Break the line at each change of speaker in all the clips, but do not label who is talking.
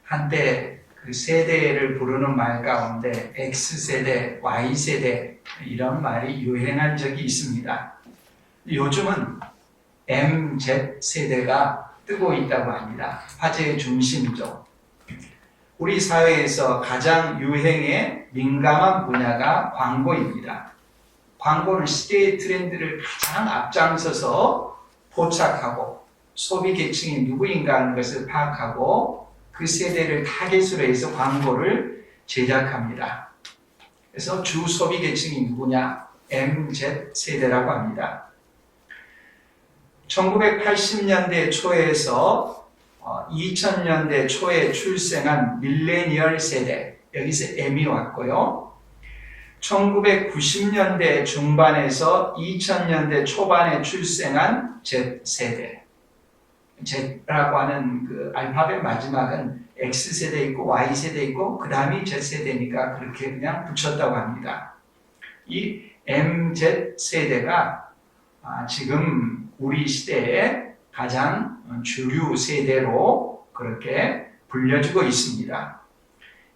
한때 그 세대를 부르는 말 가운데 X세대, Y세대 이런 말이 유행한 적이 있습니다. 요즘은 MZ세대가 뜨고 있다고 합니다. 화제의 중심이죠. 우리 사회에서 가장 유행에 민감한 분야가 광고입니다. 광고는 시대의 트렌드를 가장 앞장서서 포착하고 소비 계층이 누구인가 하는 것을 파악하고 그 세대를 타겟으로 해서 광고를 제작합니다. 그래서 주 소비 계층이 누구냐? MZ세대라고 합니다. 1980년대 초에서 2000년대 초에 출생한 밀레니얼 세대, 여기서 M이 왔고요. 1990년대 중반에서 2000년대 초반에 출생한 Z세대. Z라고 하는 그 알파벳 마지막은 X세대 있고 Y세대 있고 그 다음이 Z세대니까 그렇게 그냥 붙였다고 합니다. 이 MZ세대가 지금 우리 시대의 가장 주류 세대로 그렇게 불려지고 있습니다.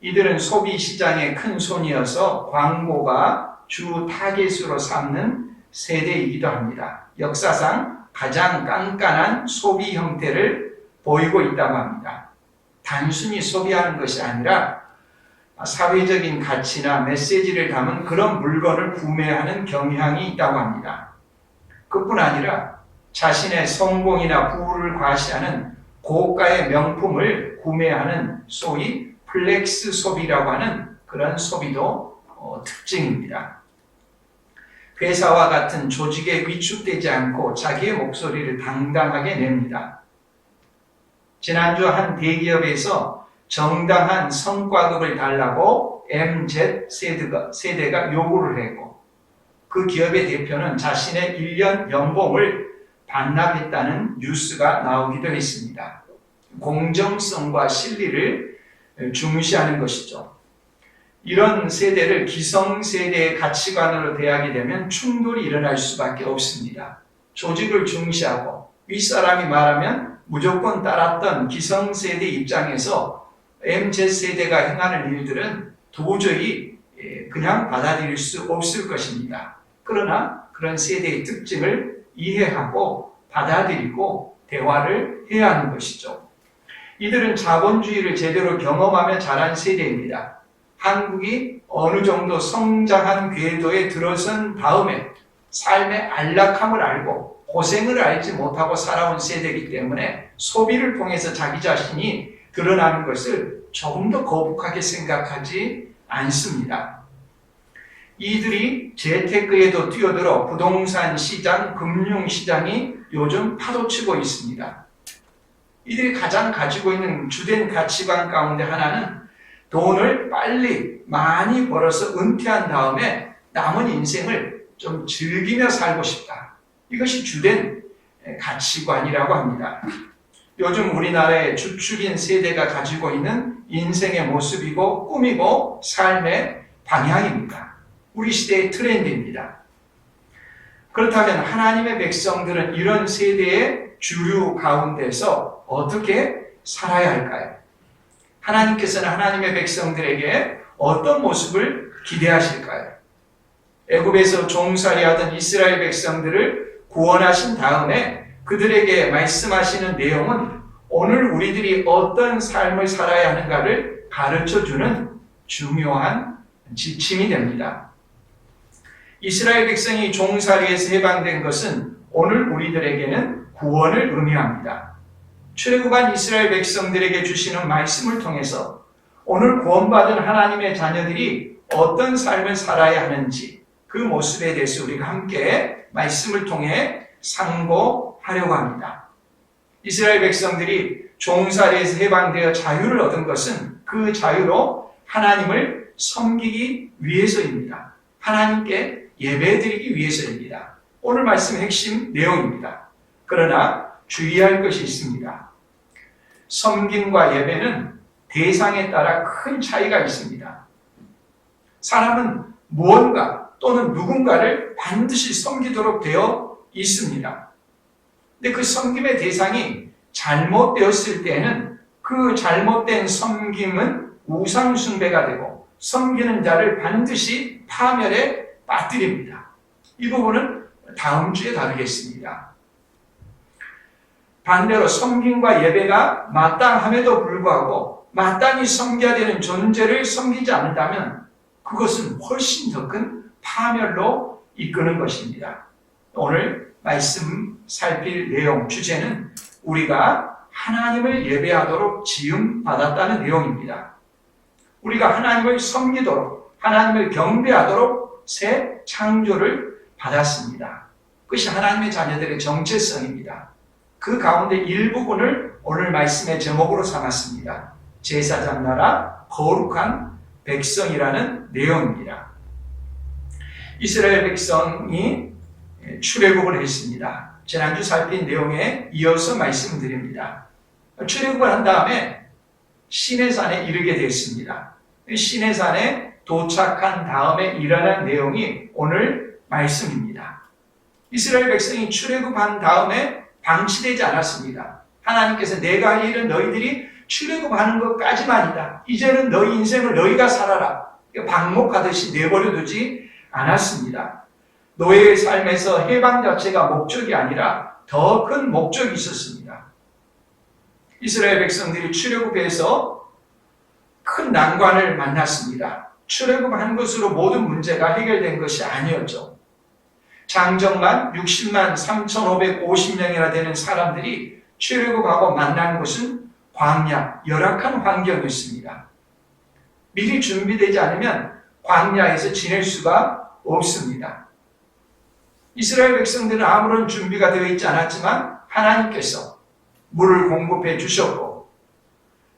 이들은 소비 시장의 큰 손이어서 광고가 주 타겟으로 삼는 세대이기도 합니다. 역사상 가장 깐깐한 소비 형태를 보이고 있다고 합니다. 단순히 소비하는 것이 아니라 사회적인 가치나 메시지를 담은 그런 물건을 구매하는 경향이 있다고 합니다. 그뿐 아니라 자신의 성공이나 부를 과시하는 고가의 명품을 구매하는 소위 플렉스 소비라고 하는 그런 소비도 특징입니다. 회사와 같은 조직에 위축되지 않고 자기의 목소리를 당당하게 냅니다. 지난주 한 대기업에서 정당한 성과급을 달라고 MZ세대가 요구를 했고 그 기업의 대표는 자신의 1년 연봉을 반납했다는 뉴스가 나오기도 했습니다. 공정성과 실리를 중시하는 것이죠. 이런 세대를 기성세대의 가치관으로 대하게 되면 충돌이 일어날 수밖에 없습니다. 조직을 중시하고 윗사람이 말하면 무조건 따랐던 기성세대 입장에서 MZ세대가 행하는 일들은 도저히 그냥 받아들일 수 없을 것입니다. 그러나 그런 세대의 특징을 이해하고 받아들이고 대화를 해야 하는 것이죠. 이들은 자본주의를 제대로 경험하며 자란 세대입니다. 한국이 어느 정도 성장한 궤도에 들어선 다음에 삶의 안락함을 알고 고생을 알지 못하고 살아온 세대이기 때문에 소비를 통해서 자기 자신이 드러나는 것을 조금 더 거북하게 생각하지 않습니다. 이들이 재테크에도 뛰어들어 부동산 시장, 금융시장이 요즘 파도치고 있습니다. 이들이 가장 가지고 있는 주된 가치관 가운데 하나는 돈을 빨리 많이 벌어서 은퇴한 다음에 남은 인생을 좀 즐기며 살고 싶다. 이것이 주된 가치관이라고 합니다. 요즘 우리나라의 주축인 세대가 가지고 있는 인생의 모습이고 꿈이고 삶의 방향입니다. 우리 시대의 트렌드입니다. 그렇다면 하나님의 백성들은 이런 세대의 주류 가운데서 어떻게 살아야 할까요? 하나님께서는 하나님의 백성들에게 어떤 모습을 기대하실까요? 애굽에서 종살이하던 이스라엘 백성들을 구원하신 다음에 그들에게 말씀하시는 내용은 오늘 우리들이 어떤 삶을 살아야 하는가를 가르쳐주는 중요한 지침이 됩니다. 이스라엘 백성이 종살이에서 해방된 것은 오늘 우리들에게는 구원을 의미합니다. 출애굽한 이스라엘 백성들에게 주시는 말씀을 통해서 오늘 구원받은 하나님의 자녀들이 어떤 삶을 살아야 하는지 그 모습에 대해서 우리가 함께 말씀을 통해 상고하려고 합니다. 이스라엘 백성들이 종살이에서 해방되어 자유를 얻은 것은 그 자유로 하나님을 섬기기 위해서입니다. 하나님께 예배드리기 위해서입니다. 오늘 말씀의 핵심 내용입니다. 그러나 주의할 것이 있습니다. 섬김과 예배는 대상에 따라 큰 차이가 있습니다. 사람은 무언가 또는 누군가를 반드시 섬기도록 되어 있습니다. 근데 그 섬김의 대상이 잘못되었을 때는 그 그 잘못된 섬김은 우상숭배가 되고 섬기는 자를 반드시 파멸에 빠뜨립니다. 이 부분은 다음 주에 다루겠습니다. 반대로 섬김과 예배가 마땅함에도 불구하고 마땅히 섬겨야 되는 존재를 섬기지 않는다면 그것은 훨씬 더 큰 파멸로 이끄는 것입니다. 오늘 말씀 살필 내용 주제는 우리가 하나님을 예배하도록 지음받았다는 내용입니다. 우리가 하나님을 섬기도록 하나님을 경배하도록 새 창조를 받았습니다. 그것이 하나님의 자녀들의 정체성입니다. 그 가운데 일부분을 오늘 말씀의 제목으로 삼았습니다. 제사장 나라 거룩한 백성이라는 내용입니다. 이스라엘 백성이 출애굽을 했습니다. 지난주 살핀 내용에 이어서 말씀드립니다. 출애굽을 한 다음에 시내산에 이르게 됐습니다. 시내산에 도착한 다음에 일어난 내용이 오늘 말씀입니다. 이스라엘 백성이 출애굽한 다음에 방치되지 않았습니다. 하나님께서 내가 할 일은 너희들이 출애굽하는 것까지만이다. 이제는 너희 인생을 너희가 살아라. 방목하듯이 내버려 두지 않았습니다. 노예의 삶에서 해방 자체가 목적이 아니라 더 큰 목적이 있었습니다. 이스라엘 백성들이 출애굽해서 큰 난관을 만났습니다. 출애굽한 것으로 모든 문제가 해결된 것이 아니었죠. 장정만 60만 3,550명이나 되는 사람들이 출애굽하고 만난 곳은 광야, 열악한 환경이었습니다. 미리 준비되지 않으면 광야에서 지낼 수가 없습니다. 이스라엘 백성들은 아무런 준비가 되어 있지 않았지만 하나님께서 물을 공급해 주셨고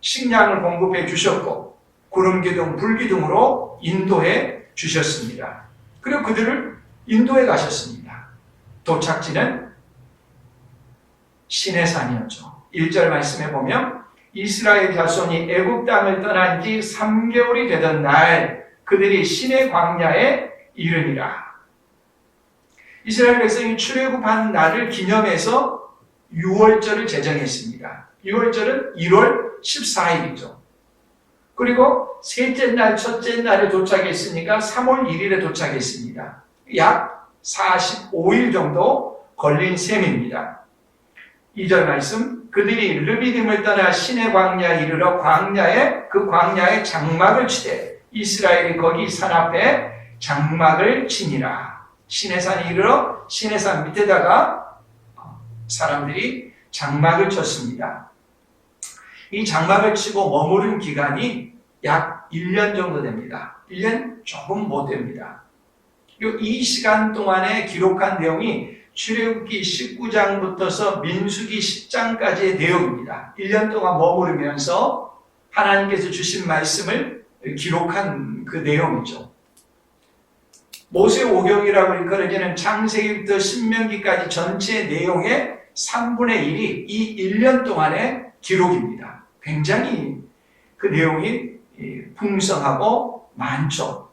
식량을 공급해 주셨고 구름기둥, 불기둥으로 인도해 주셨습니다. 그리고 그들을 인도해 가셨습니다. 도착지는 시내산이었죠. 1절 말씀에 보면 이스라엘 자손이 애굽 땅을 떠난 지 3개월이 되던 날 그들이 시내 광야에 이르니라. 이스라엘 백성이 출애굽한 날을 기념해서 6월절을 제정했습니다. 6월절은 1월 14일이죠. 그리고 셋째 날, 첫째 날에 도착했으니까 3월 1일에 도착했습니다. 약 45일 정도 걸린 셈입니다. 2절 말씀, 그들이 르비딤을 떠나 시내 광야에 이르러 그 광야에 장막을 치되 이스라엘이 거기 산 앞에 장막을 치니라. 시내산에 이르러 시내산 밑에다가 사람들이 장막을 쳤습니다. 이 장막을 치고 머무른 기간이 약 1년 정도 됩니다. 1년 조금 못 됩니다. 이 시간 동안에 기록한 내용이 출애굽기 19장부터서 민수기 10장까지의 내용입니다. 1년 동안 머무르면서 하나님께서 주신 말씀을 기록한 그 내용이죠. 모세오경이라고 일컬어지는 창세기부터 신명기까지 전체 내용의 3분의 1이 이 1년 동안의 기록입니다. 굉장히 그 내용이 풍성하고 많죠.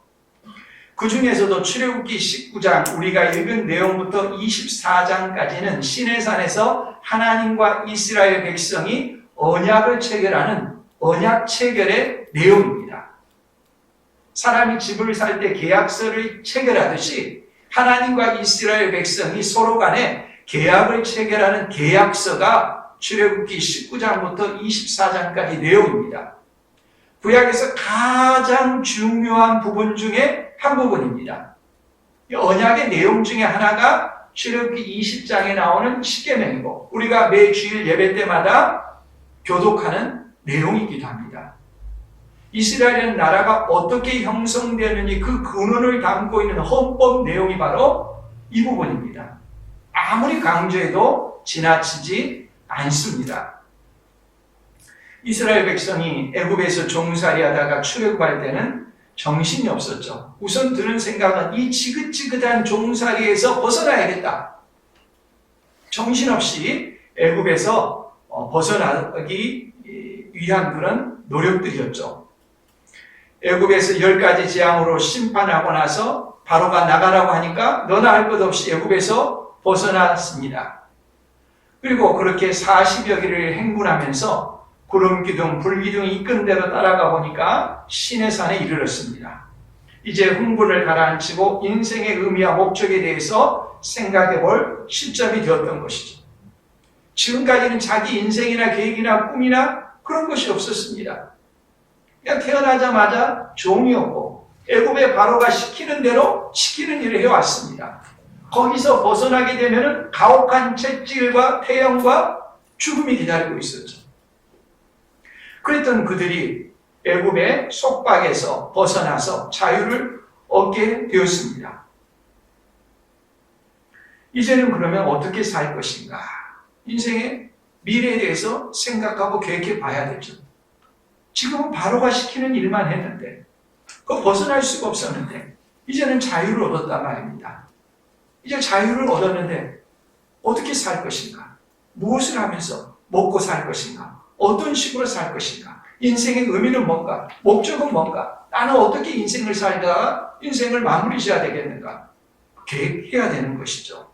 그 중에서도 출애굽기 19장 우리가 읽은 내용부터 24장까지는 시내산에서 하나님과 이스라엘 백성이 언약을 체결하는 언약 체결의 내용입니다. 사람이 집을 살 때 계약서를 체결하듯이 하나님과 이스라엘 백성이 서로 간에 계약을 체결하는 계약서가 출애굽기 19장부터 24장까지 내용입니다. 구약에서 가장 중요한 부분 중에 한 부분입니다. 이 언약의 내용 중에 하나가 출애굽기 20장에 나오는 십계명이고 우리가 매 주일 예배 때마다 교독하는 내용이기도 합니다. 이스라엘의 나라가 어떻게 형성되느니 그 근원을 담고 있는 헌법 내용이 바로 이 부분입니다. 아무리 강조해도 지나치지 않습니다. 이스라엘 백성이 애굽에서 종살이 하다가 출애굽할 때는 정신이 없었죠. 우선 드는 생각은 이 지긋지긋한 종살이에서 벗어나야겠다. 정신없이 애굽에서 벗어나기 위한 그런 노력들이었죠. 애굽에서 10가지 재앙으로 심판하고 나서 바로가 나가라고 하니까 너나 할 것 없이 애굽에서 벗어났습니다. 그리고 그렇게 40여 일을 행군하면서 구름 기둥, 불 기둥이 이끈 대로 따라가 보니까 시내산에 이르렀습니다. 이제 흥분을 가라앉히고 인생의 의미와 목적에 대해서 생각해 볼 시점이 되었던 것이죠. 지금까지는 자기 인생이나 계획이나 꿈이나 그런 것이 없었습니다. 그냥 태어나자마자 종이었고 애굽의 바로가 시키는 대로 시키는 일을 해왔습니다. 거기서 벗어나게 되면 가혹한 채찍과 태형과 죽음이 기다리고 있었죠. 그랬던 그들이 애굽의 속박에서 벗어나서 자유를 얻게 되었습니다. 이제는 그러면 어떻게 살 것인가? 인생의 미래에 대해서 생각하고 계획해 봐야 되죠. 지금은 바로가 시키는 일만 했는데 그 벗어날 수가 없었는데 이제는 자유를 얻었단 말입니다. 이제 자유를 얻었는데 어떻게 살 것인가? 무엇을 하면서 먹고 살 것인가? 어떤 식으로 살 것인가? 인생의 의미는 뭔가? 목적은 뭔가? 나는 어떻게 인생을 살다가 인생을 마무리 지어야 되겠는가? 계획해야 되는 것이죠.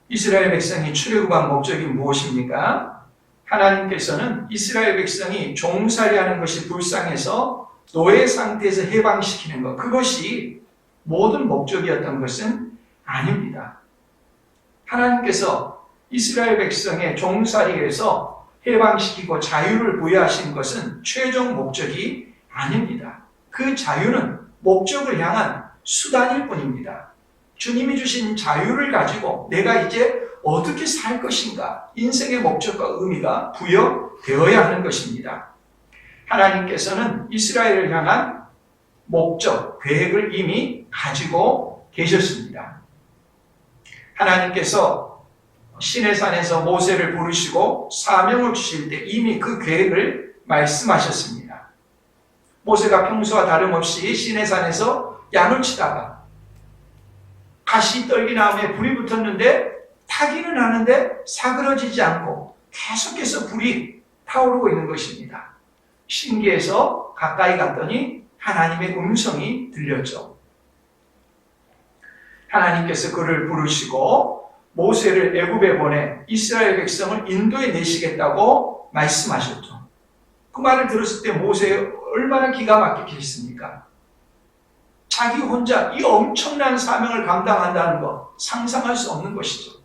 이스라엘 백성이 출애굽한 목적이 무엇입니까? 하나님께서는 이스라엘 백성이 종살이하는 것이 불쌍해서 노예 상태에서 해방시키는 것, 그것이 모든 목적이었던 것은 아닙니다. 하나님께서 이스라엘 백성의 종살이에서 해방시키고 자유를 부여하신 것은 최종 목적이 아닙니다. 그 자유는 목적을 향한 수단일 뿐입니다. 주님이 주신 자유를 가지고 내가 이제 어떻게 살 것인가, 인생의 목적과 의미가 부여되어야 하는 것입니다. 하나님께서는 이스라엘을 향한 목적, 계획을 이미 가지고 계셨습니다. 하나님께서 시내산에서 모세를 부르시고 사명을 주실 때 이미 그 계획을 말씀하셨습니다. 모세가 평소와 다름없이 시내산에서 양을 치다가 가시 떨기나무에 불이 붙었는데 타기는 하는데 사그러지지 않고 계속해서 불이 타오르고 있는 것입니다. 신기해서 가까이 갔더니 하나님의 음성이 들렸죠. 하나님께서 그를 부르시고 모세를 애굽에 보내 이스라엘 백성을 인도에 내시겠다고 말씀하셨죠. 그 말을 들었을 때 모세 얼마나 기가 막히겠습니까? 자기 혼자 이 엄청난 사명을 감당한다는 것 상상할 수 없는 것이죠.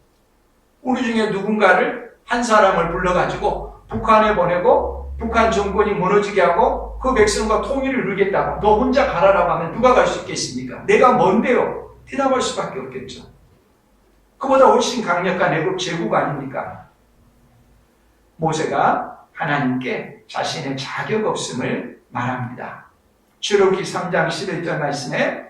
우리 중에 누군가를 한 사람을 불러가지고 북한에 보내고 북한 정권이 무너지게 하고 그 백성과 통일을 이루겠다고 너 혼자 가라라고 하면 누가 갈 수 있겠습니까? 내가 뭔데요? 대답할 수밖에 없겠죠. 그보다 훨씬 강력한 애굽 제국 아닙니까? 모세가 하나님께 자신의 자격 없음을 말합니다. 출애굽기 3장 11절 말씀에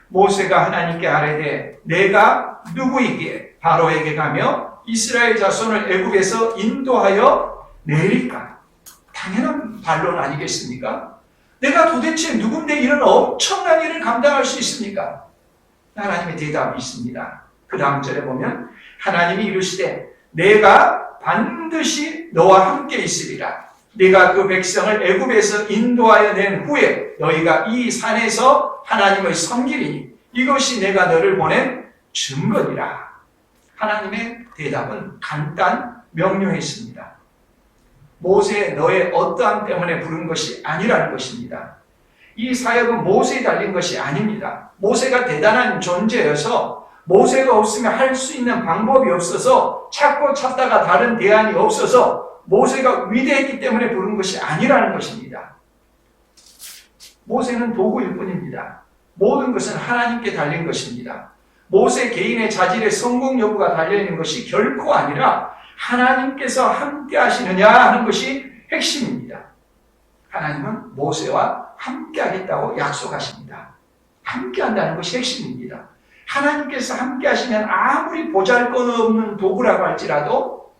모세가 하나님께 아뢰되 내가 누구이기에 바로에게 가며 이스라엘 자손을 애굽에서 인도하여 내릴까? 당연한 반론 아니겠습니까? 내가 도대체 누군데 이런 엄청난 일을 감당할 수 있습니까? 하나님의 대답이 있습니다. 그 다음 절에 보면 하나님이 이르시되 내가 반드시 너와 함께 있으리라. 네가 그 백성을 애굽에서 인도하여 낸 후에 너희가 이 산에서 하나님을 섬기리니 이것이 내가 너를 보낸 증거니라. 하나님의 대답은 간단 명료했습니다. 모세 너의 어떠함 때문에 부른 것이 아니라는 것입니다. 이 사역은 모세에 달린 것이 아닙니다. 모세가 대단한 존재여서 모세가 없으면 할 수 있는 방법이 없어서 찾고 찾다가 다른 대안이 없어서 모세가 위대했기 때문에 부른 것이 아니라는 것입니다. 모세는 도구일 뿐입니다. 모든 것은 하나님께 달린 것입니다. 모세 개인의 자질의 성공 여부가 달려있는 것이 결코 아니라 하나님께서 함께 하시느냐 하는 것이 핵심입니다. 하나님은 모세와 함께 하겠다고 약속하십니다. 함께 한다는 것이 핵심입니다. 하나님께서 함께 하시면 아무리 보잘것없는 도구라고 할지라도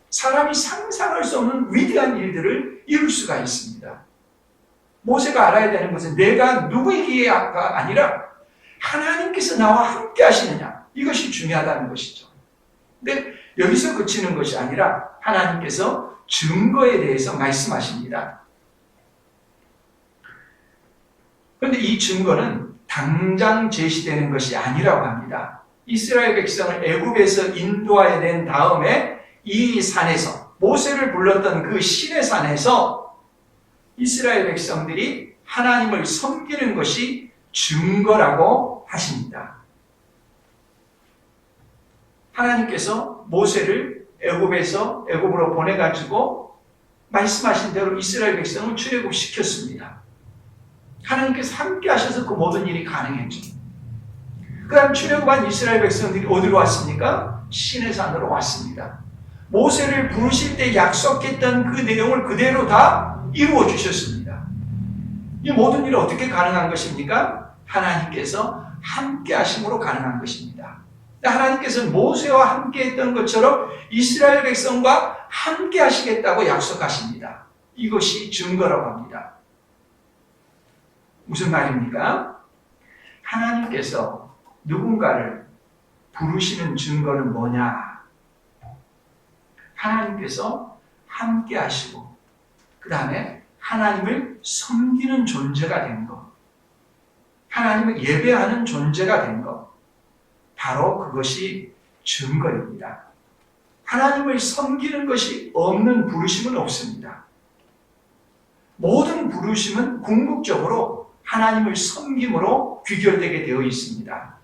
사람이 상상할 수 없는 위대한 일들을 이룰 수가 있습니다. 모세가 알아야 되는 것은 내가 누구이기에가 아니라 하나님께서 나와 함께 하시느냐, 이것이 중요하다는 것이죠. 근데 여기서 그치는 것이 아니라 하나님께서 증거에 대해서 말씀하십니다. 그런데 이 증거는 당장 제시되는 것이 아니라고 합니다. 이스라엘 백성을 애굽에서 인도하여 낸 다음에 이 산에서, 모세를 불렀던 그 신의 산에서 이스라엘 백성들이 하나님을 섬기는 것이 증거라고 하십니다. 하나님께서 모세를 애굽으로 보내가지고 말씀하신 대로 이스라엘 백성을 출애굽시켰습니다. 하나님께서 함께 하셔서 그 모든 일이 가능했죠. 그 다음 출애굽한 이스라엘 백성들이 어디로 왔습니까? 신의 산으로 왔습니다. 모세를 부르실 때 약속했던 그 내용을 그대로 다 이루어 주셨습니다. 이 모든 일이 어떻게 가능한 것입니까? 하나님께서 함께 하심으로 가능한 것입니다. 하나님께서는 모세와 함께 했던 것처럼 이스라엘 백성과 함께 하시겠다고 약속하십니다. 이것이 증거라고 합니다. 무슨 말입니까? 하나님께서 누군가를 부르시는 증거는 뭐냐? 하나님께서 함께 하시고 그 다음에 하나님을 섬기는 존재가 된 것, 하나님을 예배하는 존재가 된 것, 바로 그것이 증거입니다. 하나님을 섬기는 것이 없는 부르심은 없습니다. 모든 부르심은 궁극적으로 하나님을 섬김으로 귀결되게 되어 있습니다.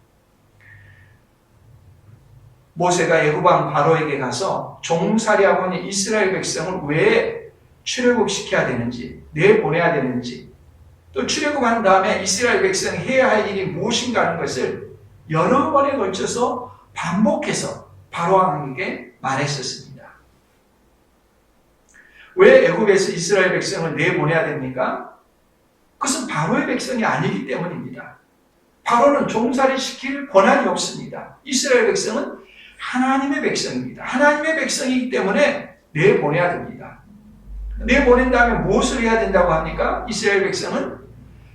모세가 애굽왕 바로에게 가서 종살이하고 있는 이스라엘 백성을 왜 출애굽시켜야 되는지, 내보내야 되는지, 또 출애굽한 다음에 이스라엘 백성이 해야 할 일이 무엇인가 하는 것을 여러 번에 걸쳐서 반복해서 바로왕에게 말했었습니다. 왜 애굽에서 이스라엘 백성을 내보내야 됩니까? 그것은 바로의 백성이 아니기 때문입니다. 바로는 종살이 시킬 권한이 없습니다. 이스라엘 백성은 하나님의 백성입니다. 하나님의 백성이기 때문에 내보내야 됩니다. 내보낸 다음에 무엇을 해야 된다고 합니까? 이스라엘 백성은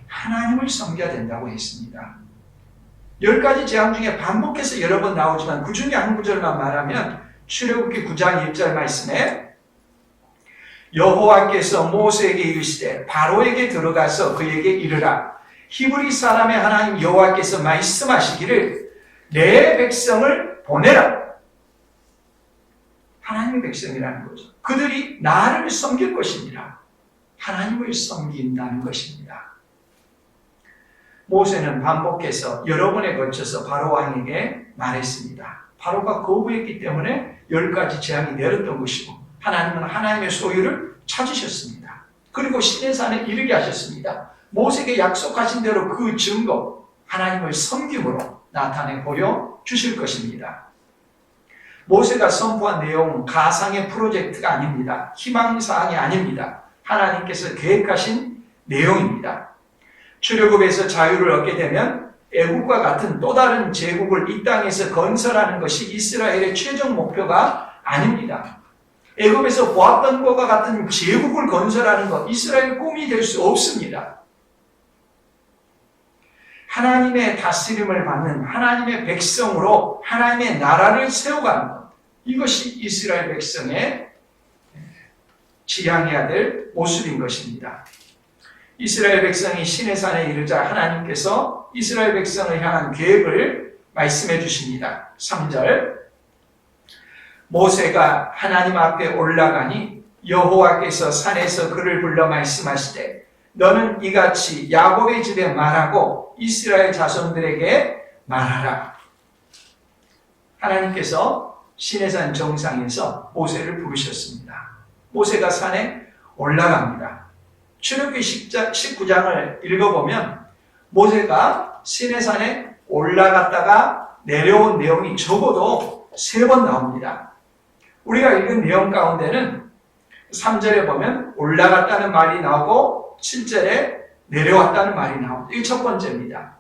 하나님을 섬겨야 된다고 했습니다. 10가지 재앙 중에 반복해서 여러 번 나오지만 그 중에 한 구절만 말하면 출애굽기 9장 1절 말씀에 여호와께서 모세에게 이르시되 바로에게 들어가서 그에게 이르라 히브리 사람의 하나님 여호와께서 말씀하시기를 내 백성을 보내라. 하나님의 백성이라는 거죠. 그들이 나를 섬길 것입니다. 하나님을 섬긴다는 것입니다. 모세는 반복해서 여러 번에 걸쳐서 바로 왕에게 말했습니다. 바로가 거부했기 때문에 10가지 재앙이 내렸던 것이고 하나님은 하나님의 소유를 찾으셨습니다. 그리고 시내 산에 이르게 하셨습니다. 모세에게 약속하신 대로 그 증거, 하나님을 섬김으로 나타내 보여주실 것입니다. 모세가 선포한 내용은 가상의 프로젝트가 아닙니다. 희망사항이 아닙니다. 하나님께서 계획하신 내용입니다. 출애굽에서 자유를 얻게 되면 애국과 같은 또 다른 제국을 이 땅에서 건설하는 것이 이스라엘의 최종 목표가 아닙니다. 애굽에서 보았던 것과 같은 제국을 건설하는 것, 이스라엘의 꿈이 될 수 없습니다. 하나님의 다스림을 받는 하나님의 백성으로 하나님의 나라를 세워가는 것, 이것이 이스라엘 백성의 지향해야 될 모습인 것입니다. 이스라엘 백성이 시내산에 이르자 하나님께서 이스라엘 백성을 향한 계획을 말씀해 주십니다. 3절 모세가 하나님 앞에 올라가니 여호와께서 산에서 그를 불러 말씀하시되 너는 이같이 야곱의 집에 말하고 이스라엘 자손들에게 말하라. 하나님께서 시내산 정상에서 모세를 부르셨습니다. 모세가 산에 올라갑니다. 출애굽기 19장을 읽어보면 모세가 시내산에 올라갔다가 내려온 내용이 적어도 3번 나옵니다. 우리가 읽은 내용 가운데는 3절에 보면 올라갔다는 말이 나오고 7절에 내려왔다는 말이 나옵니다. 이게 첫 번째입니다.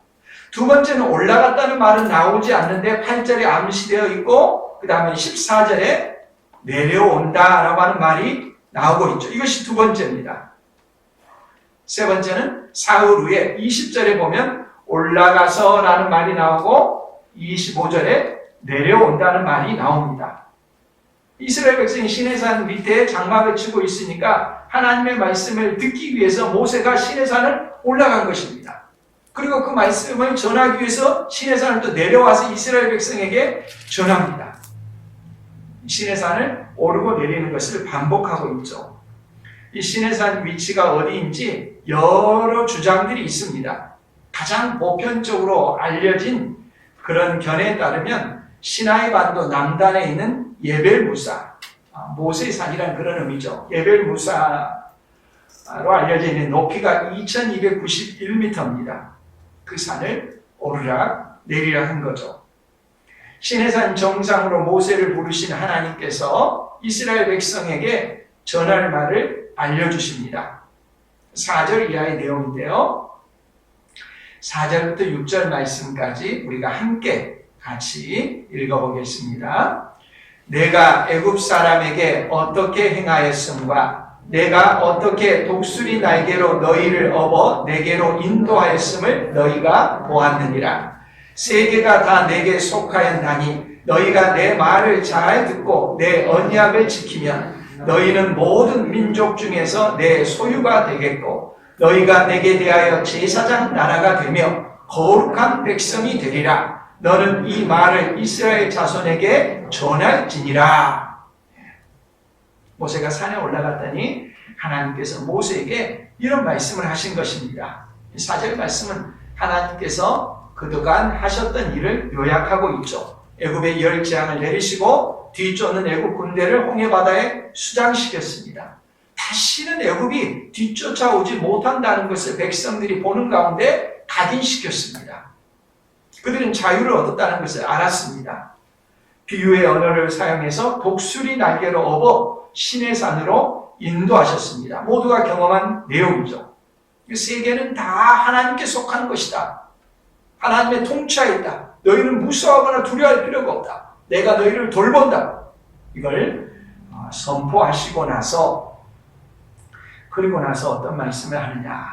두 번째는 올라갔다는 말은 나오지 않는데 8절에 암시되어 있고 그 다음에 14절에 내려온다라고 하는 말이 나오고 있죠. 이것이 두 번째입니다. 세 번째는 사흘 후에 20절에 보면 올라가서 라는 말이 나오고 25절에 내려온다는 말이 나옵니다. 이스라엘 백성이 시내산 밑에 장막을 치고 있으니까 하나님의 말씀을 듣기 위해서 모세가 시내산을 올라간 것입니다. 그리고 그 말씀을 전하기 위해서 시내산을 또 내려와서 이스라엘 백성에게 전합니다. 시내산을 오르고 내리는 것을 반복하고 있죠. 이 시내산 위치가 어디인지 여러 주장들이 있습니다. 가장 보편적으로 알려진 그런 견해에 따르면 시나이 반도 남단에 있는 예벨무사, 모세산이라는 그런 의미죠. 예벨무사로 알려져 있는 높이가 2291m입니다. 그 산을 오르락 내리락 한 거죠. 시내산 정상으로 모세를 부르신 하나님께서 이스라엘 백성에게 전할 말을 알려주십니다. 4절 이하의 내용인데요. 4절부터 6절 말씀까지 우리가 함께 같이 읽어보겠습니다. 내가 애굽 사람에게 어떻게 행하였음과 내가 어떻게 독수리 날개로 너희를 업어 내게로 인도하였음을 너희가 보았느니라. 세계가 다 내게 속하였나니 너희가 내 말을 잘 듣고 내 언약을 지키면 너희는 모든 민족 중에서 내 소유가 되겠고 너희가 내게 대하여 제사장 나라가 되며 거룩한 백성이 되리라. 너는 이 말을 이스라엘 자손에게 전할지니라. 모세가 산에 올라갔더니 하나님께서 모세에게 이런 말씀을 하신 것입니다. 4절 말씀은 하나님께서 그동안 하셨던 일을 요약하고 있죠. 애굽의 열 재앙을 내리시고 뒤쫓는 애굽 군대를 홍해바다에 수장시켰습니다. 다시는 애굽이 뒤쫓아오지 못한다는 것을 백성들이 보는 가운데 각인시켰습니다. 그들은 자유를 얻었다는 것을 알았습니다. 비유의 언어를 사용해서 독수리 날개로 업어 시내산으로 인도하셨습니다. 모두가 경험한 내용이죠. 세계는 다 하나님께 속한 것이다. 하나님의 통치하에 있다. 너희는 무서워하거나 두려워할 필요가 없다. 내가 너희를 돌본다. 이걸 선포하시고 나서 그리고 나서 어떤 말씀을 하느냐.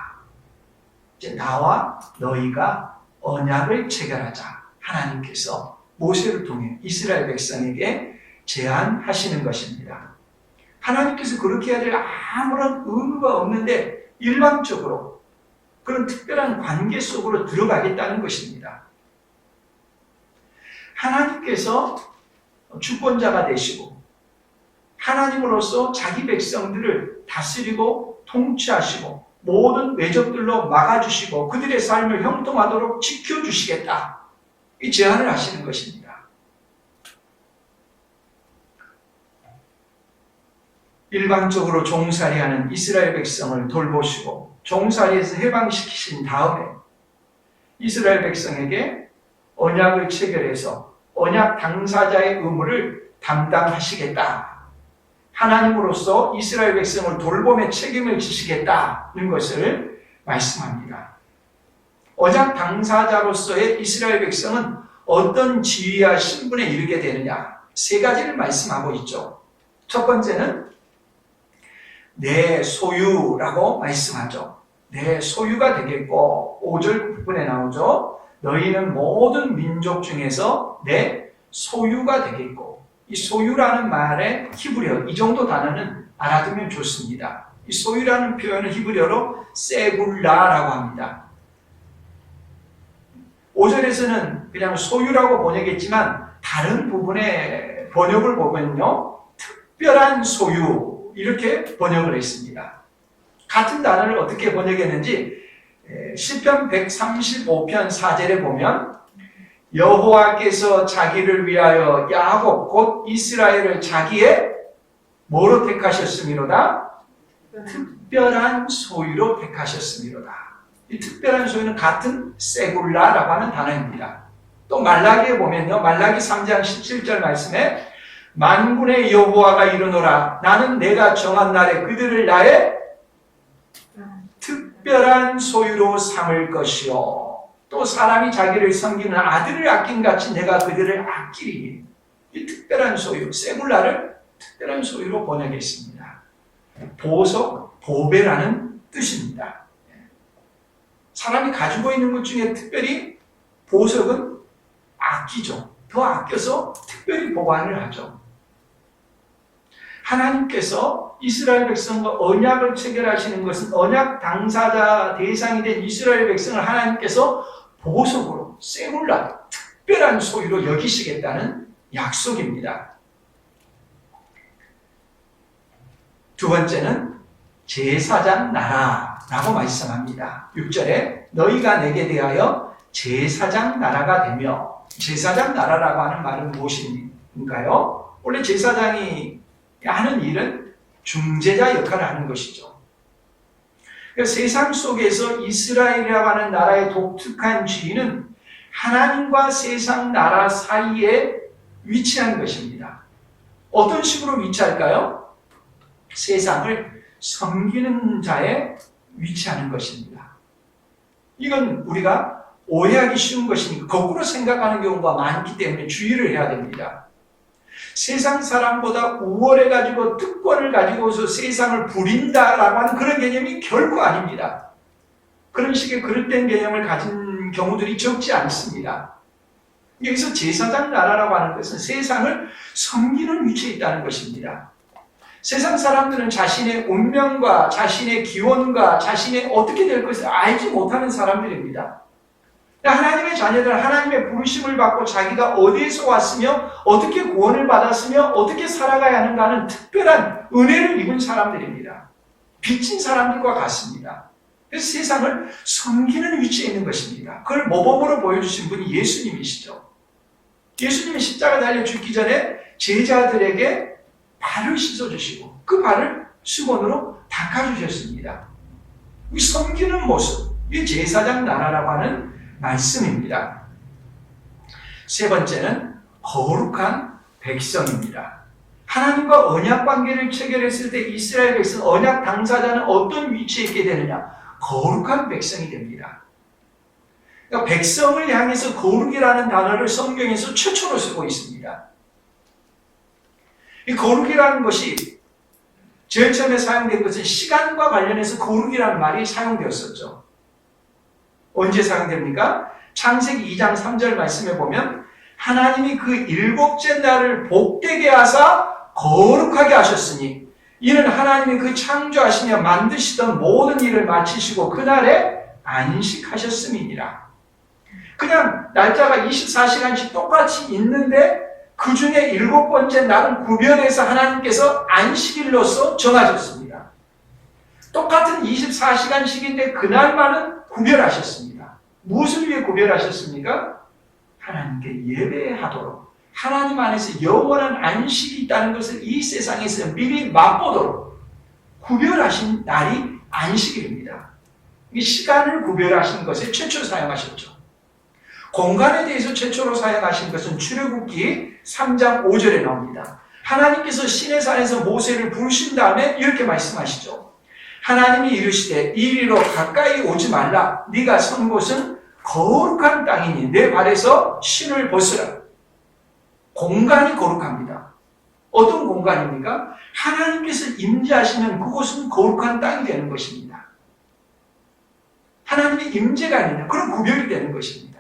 이제 나와 너희가 언약을 체결하자. 하나님께서 모세를 통해 이스라엘 백성에게 제안하시는 것입니다. 하나님께서 그렇게 해야 될 아무런 의무가 없는데 일방적으로 그런 특별한 관계 속으로 들어가겠다는 것입니다. 하나님께서 주권자가 되시고 하나님으로서 자기 백성들을 다스리고 통치하시고 모든 외적들로 막아주시고 그들의 삶을 형통하도록 지켜주시겠다. 이 제안을 하시는 것입니다. 일방적으로 종살이하는 이스라엘 백성을 돌보시고 종살이에서 해방시키신 다음에 이스라엘 백성에게 언약을 체결해서 언약 당사자의 의무를 담당하시겠다. 하나님으로서 이스라엘 백성을 돌봄의 책임을 지시겠다는 것을 말씀합니다. 언약 당사자로서의 이스라엘 백성은 어떤 지위와 신분에 이르게 되느냐? 세 가지를 말씀하고 있죠. 첫 번째는 내 소유라고 말씀하죠. 내 소유가 되겠고 5절 부분에 나오죠. 너희는 모든 민족 중에서 내 소유가 되겠고 이 소유라는 말의 히브리어 이 정도 단어는 알아두면 좋습니다. 이 소유라는 표현은 히브리어로 세굴라라고 합니다. 5절에서는 그냥 소유라고 번역했지만 다른 부분의 번역을 보면요. 특별한 소유 이렇게 번역을 했습니다. 같은 단어를 어떻게 번역했는지 시편 135편 4절에 보면 여호와께서 자기를 위하여 야곱 곧 이스라엘을 자기의 뭐로 택하셨음이로다? 특별한 소유로 택하셨음이로다. 이 특별한 소유는 같은 세굴라라고 하는 단어입니다. 또 말라기에 보면요. 말라기 3장 17절 말씀에 만군의 여호와가 이르노라 나는 내가 정한 날에 그들을 나의 특별한 소유로 삼을 것이요 또 사람이 자기를 섬기는 아들을 아낀같이 내가 그들을 아끼리니 이 특별한 소유, 세굴라를 특별한 소유로 번역했습니다. 보석, 보배라는 뜻입니다. 사람이 가지고 있는 것 중에 특별히 보석은 아끼죠. 더 아껴서 특별히 보관을 하죠. 하나님께서 이스라엘 백성과 언약을 체결하시는 것은 언약 당사자 대상이 된 이스라엘 백성을 하나님께서 보석으로 세굴라 특별한 소유로 여기시겠다는 약속입니다. 두 번째는 제사장 나라라고 말씀합니다. 6절에 너희가 내게 대하여 제사장 나라가 되며, 제사장 나라라고 하는 말은 무엇인가요? 원래 제사장이 하는 일은 중재자 역할을 하는 것이죠. 그러니까 세상 속에서 이스라엘이라고 하는 나라의 독특한 지위는 하나님과 세상 나라 사이에 위치한 것입니다. 어떤 식으로 위치할까요? 세상을 섬기는 자에 위치하는 것입니다. 이건 우리가 오해하기 쉬운 것이니까 거꾸로 생각하는 경우가 많기 때문에 주의를 해야 됩니다. 세상 사람보다 우월해가지고 특권을 가지고서 세상을 부린다라고 하는 그런 개념이 결코 아닙니다. 그런 식의 그릇된 개념을 가진 경우들이 적지 않습니다. 여기서 제사장 나라라고 하는 것은 세상을 섬기는 위치에 있다는 것입니다. 세상 사람들은 자신의 운명과 자신의 기원과 자신의 어떻게 될 것을 알지 못하는 사람들입니다. 하나님의 자녀들은 하나님의 부르심을 받고 자기가 어디에서 왔으며 어떻게 구원을 받았으며 어떻게 살아가야 하는가는 특별한 은혜를 입은 사람들입니다. 빚진 사람들과 같습니다. 그래서 세상을 섬기는 위치에 있는 것입니다. 그걸 모범으로 보여주신 분이 예수님이시죠. 예수님이 십자가 달려 죽기 전에 제자들에게 발을 씻어주시고 그 발을 수건으로 닦아주셨습니다. 이 섬기는 모습, 이 제사장 나라라고 하는 말씀입니다. 세 번째는 거룩한 백성입니다. 하나님과 언약 관계를 체결했을 때 이스라엘 백성, 언약 당사자는 어떤 위치에 있게 되느냐? 거룩한 백성이 됩니다. 그러니까 백성을 향해서 거룩이라는 단어를 성경에서 최초로 쓰고 있습니다. 이 거룩이라는 것이 제일 처음에 사용된 것은 시간과 관련해서 거룩이라는 말이 사용되었었죠. 언제 사용됩니까? 창세기 2장 3절 말씀에 보면 하나님이 그 일곱째 날을 복되게 하사 거룩하게 하셨으니 이는 하나님이 그 창조하시며 만드시던 모든 일을 마치시고 그날에 안식하셨음이니라. 그냥 날짜가 24시간씩 똑같이 있는데 그 중에 일곱 번째 날은 구별해서 하나님께서 안식일로서 정하셨습니다. 똑같은 24시간씩인데 그날만은 구별하셨습니다. 무엇을 위해 구별하셨습니까? 하나님께 예배하도록, 하나님 안에서 영원한 안식이 있다는 것을 이 세상에서 미리 맛보도록 구별하신 날이 안식일입니다. 이 시간을 구별하신 것을 최초로 사용하셨죠. 공간에 대해서 최초로 사용하신 것은 출애굽기 3장 5절에 나옵니다. 하나님께서 시내산에서 모세를 부르신 다음에 이렇게 말씀하시죠. 하나님이 이르시되 이리로 가까이 오지 말라. 네가 선 곳은 거룩한 땅이니 내 발에서 신을 벗으라. 공간이 거룩합니다. 어떤 공간입니까? 하나님께서 임재하시면 그곳은 거룩한 땅이 되는 것입니다. 하나님의 임재가 있느냐? 그런 구별이 되는 것입니다.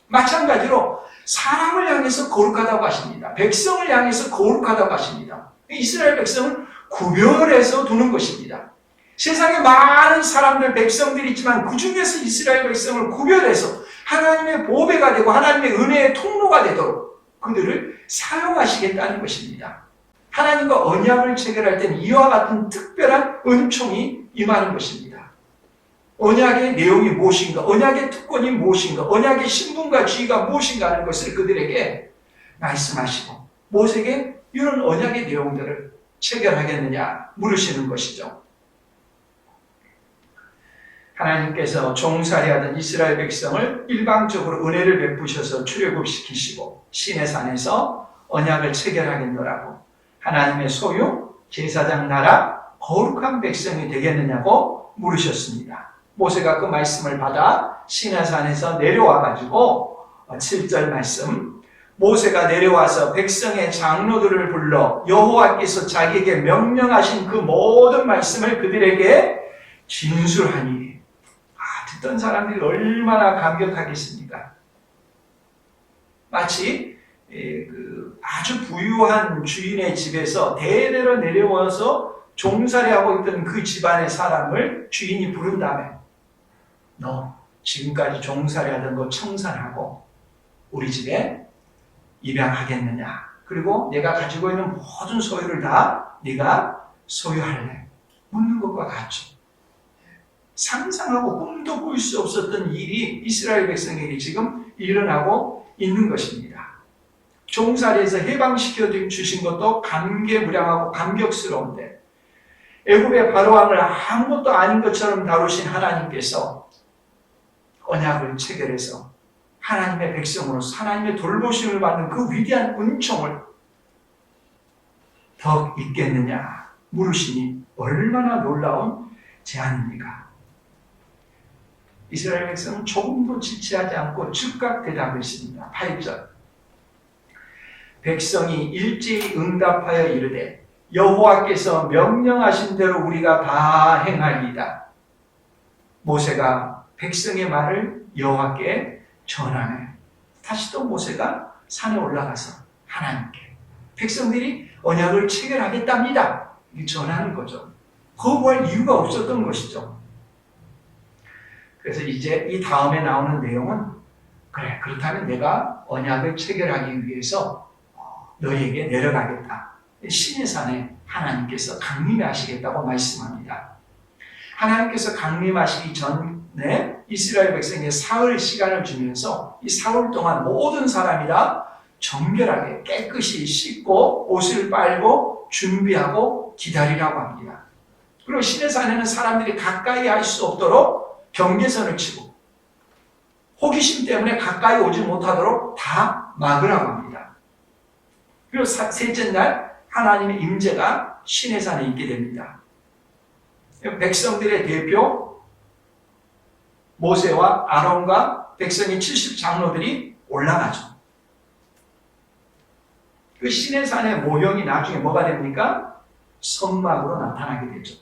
마찬가지로 사람을 향해서 거룩하다고 하십니다. 백성을 향해서 거룩하다고 하십니다. 이스라엘 백성을 구별해서 두는 것입니다. 세상에 많은 사람들, 백성들이 있지만 그 중에서 이스라엘 백성을 구별해서 하나님의 보배가 되고 하나님의 은혜의 통로가 되도록 그들을 사용하시겠다는 것입니다. 하나님과 언약을 체결할 때는 이와 같은 특별한 은총이 임하는 것입니다. 언약의 내용이 무엇인가, 언약의 특권이 무엇인가, 언약의 신분과 지위가 무엇인가 하는 것을 그들에게 말씀하시고 모세에게 이런 언약의 내용들을 체결하겠느냐 물으시는 것이죠. 하나님께서 종살이하던 이스라엘 백성을 일방적으로 은혜를 베푸셔서 출애굽시키시고 시내산에서 언약을 체결하겠노라고 하나님의 소유, 제사장 나라, 거룩한 백성이 되겠느냐고 물으셨습니다. 모세가 그 말씀을 받아 시내산에서 내려와가지고 7절 말씀, 모세가 내려와서 백성의 장로들을 불러 여호와께서 자기에게 명령하신 그 모든 말씀을 그들에게 진술하니, 듣던 사람들이 얼마나 감격하겠습니까? 마치 아주 부유한 주인의 집에서 대대로 내려와서 종살이하고 있던 그 집안의 사람을 주인이 부른 다음에 너 지금까지 종살이하던 거 청산하고 우리 집에 입양하겠느냐? 그리고 내가 가지고 있는 모든 소유를 다 네가 소유할래? 묻는 것과 같죠. 상상하고 꿈도 꿀 수 없었던 일이 이스라엘 백성에게 지금 일어나고 있는 것입니다. 종살이에서 해방시켜 주신 것도 감개무량하고 감격스러운데 애굽의 바로왕을 아무것도 아닌 것처럼 다루신 하나님께서 언약을 체결해서 하나님의 백성으로서 하나님의 돌보심을 받는 그 위대한 은총을 더 있겠느냐 물으시니 얼마나 놀라운 제안입니까? 이스라엘 백성은 조금도 지체하지 않고 즉각 대답을 했습니다. 8절 백성이 일제히 응답하여 이르되 여호와께서 명령하신 대로 우리가 다 행하리이다. 모세가 백성의 말을 여호와께 전하네. 다시 또 모세가 산에 올라가서 하나님께 백성들이 언약을 체결하겠답니다. 이렇게 전하는 거죠. 거부할 이유가 없었던 것이죠. 그래서 이제 이 다음에 나오는 내용은 그래 그렇다면 내가 언약을 체결하기 위해서 너희에게 내려가겠다. 신의 산에 하나님께서 강림하시겠다고 말씀합니다. 하나님께서 강림하시기 전에 이스라엘 백성에게 사흘 시간을 주면서 이 사흘 동안 모든 사람이 다 정결하게 깨끗이 씻고 옷을 빨고 준비하고 기다리라고 합니다. 그리고 신의 산에는 사람들이 가까이 할 수 없도록 경계선을 치고 호기심 때문에 가까이 오지 못하도록 다 막으라고 합니다. 그리고 셋째 날 하나님의 임재가 신의 산에 있게 됩니다. 백성들의 대표 모세와 아론과 백성의 70장로들이 올라가죠. 그 신의 산의 모형이 나중에 뭐가 됩니까? 선막으로 나타나게 되죠.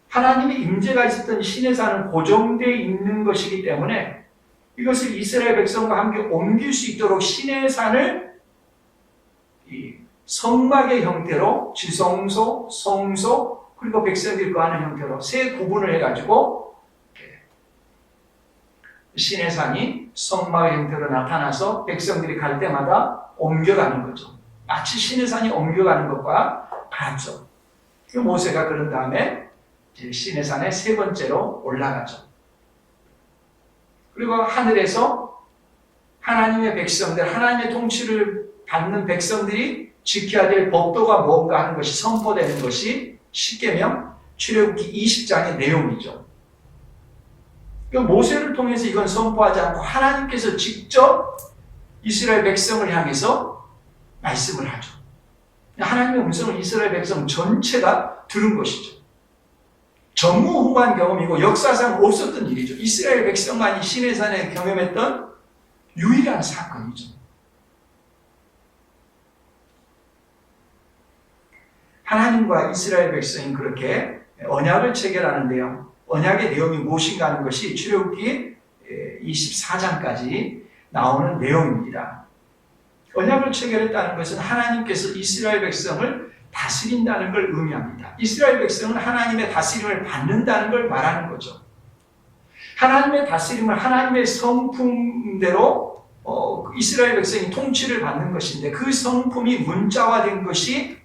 하나님의 임재가 있었던 신의 산은 고정되어 있는 것이기 때문에 이것을 이스라엘 백성과 함께 옮길 수 있도록 신의 산을 이 성막의 형태로 지성소, 성소, 그리고 백성들이 거하는 형태로 세 구분을 해가지고 신의 산이 성막의 형태로 나타나서 백성들이 갈 때마다 옮겨가는 거죠. 마치 신의 산이 옮겨가는 것과 같죠. 모세가 그런 다음에 신의 산에 세 번째로 올라가죠. 그리고 하늘에서 하나님의 백성들, 하나님의 통치를 받는 백성들이 지켜야 될 법도가 뭔가 하는 것이 선포되는 것이 십계명 출애굽기 20장의 내용이죠. 모세를 통해서 이건 선포하지 않고 하나님께서 직접 이스라엘 백성을 향해서 말씀을 하죠. 하나님의 음성을 이스라엘 백성 전체가 들은 것이죠. 전무후무한 경험이고 역사상 없었던 일이죠. 이스라엘 백성만이 신의 산에 경험했던 유일한 사건이죠. 하나님과 이스라엘 백성이 그렇게 언약을 체결하는 내용, 언약의 내용이 무엇인가 하는 것이 출애굽기 24장까지 나오는 내용입니다. 언약을 체결했다는 것은 하나님께서 이스라엘 백성을 다스린다는 걸 의미합니다. 이스라엘 백성은 하나님의 다스림을 받는다는 걸 말하는 거죠. 하나님의 다스림을 하나님의 성품대로 이스라엘 백성이 통치를 받는 것인데 그 성품이 문자화된 것이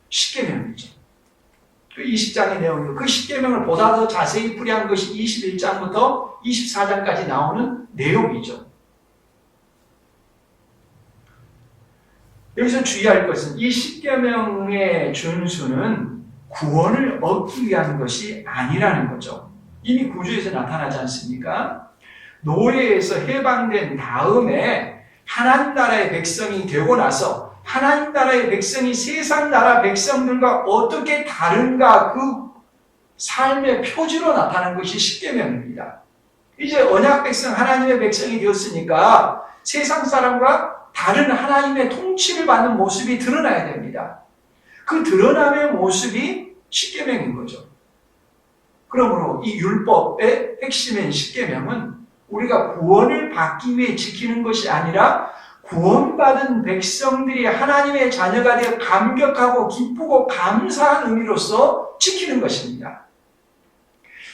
십계명이죠. 그 20장의 내용이고 그 십계명을 보다 더 자세히 풀이한 것이 21장부터 24장까지 나오는 내용이죠. 여기서 주의할 것은 이 십계명의 준수는 구원을 얻기 위한 것이 아니라는 거죠. 이미 구주에서 나타나지 않습니까? 노예에서 해방된 다음에 하나님 나라의 백성이 되고 나서 하나님 나라의 백성이 세상 나라 백성들과 어떻게 다른가 그 삶의 표지로 나타난 것이 십계명입니다. 이제 언약 백성 하나님의 백성이 되었으니까 세상 사람과 다른 하나님의 통치를 받는 모습이 드러나야 됩니다. 그 드러남의 모습이 십계명인 거죠. 그러므로 이 율법의 핵심인 십계명은 우리가 구원을 받기 위해 지키는 것이 아니라 구원받은 백성들이 하나님의 자녀가 되어 감격하고 기쁘고 감사한 의미로서 지키는 것입니다.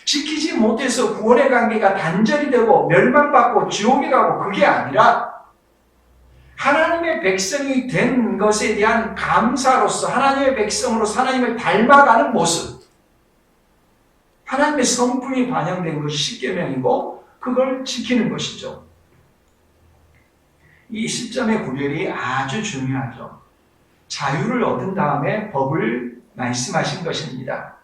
지키지 못해서 구원의 관계가 단절이 되고 멸망받고 지옥에 가고 그게 아니라 하나님의 백성이 된 것에 대한 감사로서 하나님의 백성으로서 하나님을 닮아가는 모습, 하나님의 성품이 반영된 것이 십계명이고 그걸 지키는 것이죠. 이 시점의 구별이 아주 중요하죠. 자유를 얻은 다음에 법을 말씀하신 것입니다.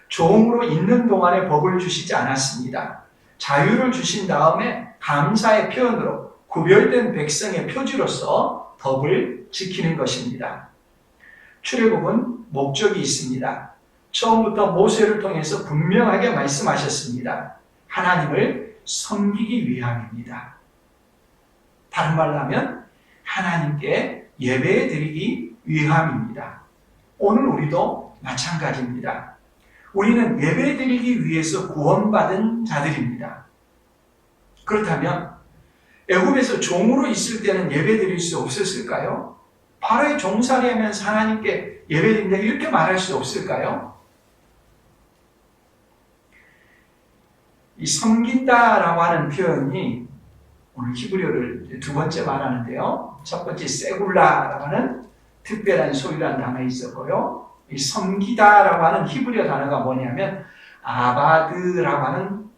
종으로 있는 동안에 법을 주시지 않았습니다. 자유를 주신 다음에 감사의 표현으로 구별된 백성의 표지로서 법을 지키는 것입니다. 출애굽은 목적이 있습니다. 처음부터 모세를 통해서 분명하게 말씀하셨습니다. 하나님을 섬기기 위함입니다. 다른 말로 하면 하나님께 예배 드리기 위함입니다. 오늘 우리도 마찬가지입니다. 우리는 예배 드리기 위해서 구원받은 자들입니다. 그렇다면 애굽에서 종으로 있을 때는 예배 드릴 수 없었을까요? 바로의 종살이하면서 하나님께 예배 드린다 이렇게 말할 수 없을까요? 이 섬긴다라고 하는 표현이 오늘 히브리어를 두 번째 말하는데요. 첫 번째 세굴라라고 하는 특별한 소유라는 단어가 있었고요. 이 섬기다라고 하는 히브리어 단어가 뭐냐면 아바드라고 하는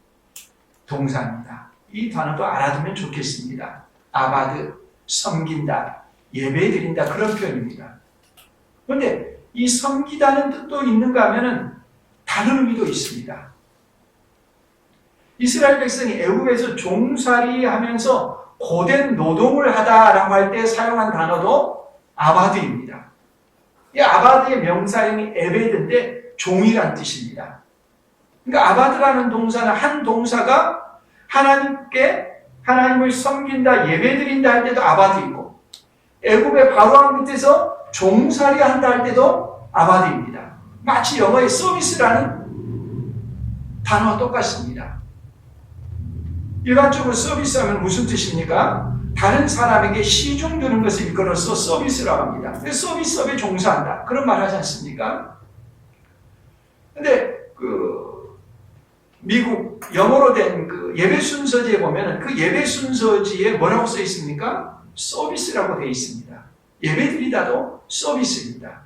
동사입니다. 이 단어도 알아두면 좋겠습니다. 아바드, 섬긴다, 예배드린다 그런 표현입니다. 그런데 이 섬기다는 뜻도 있는가 하면은 다른 의미도 있습니다. 이스라엘 백성이 애굽에서 종살이 하면서 고된 노동을 하다라고 할 때 사용한 단어도 아바드입니다. 이 아바드의 명사형이 에베드인데 종이란 뜻입니다. 그러니까 아바드라는 동사는 한 동사가 하나님을 섬긴다, 예배드린다 할 때도 아바드이고 애굽의 바로왕 밑에서 종살이 한다 할 때도 아바드입니다. 마치 영어의 서비스라는 단어와 똑같습니다. 일반적으로 서비스하면 무슨 뜻입니까? 다른 사람에게 시중 드는 것을 일컬어서 서비스라고 합니다. 서비스업에 종사한다. 그런 말 하지 않습니까? 근데 미국 영어로 된 예배 순서지에 보면 그 예배 순서지에 뭐라고 써 있습니까? 서비스라고 되어 있습니다. 예배 드리다도 서비스입니다.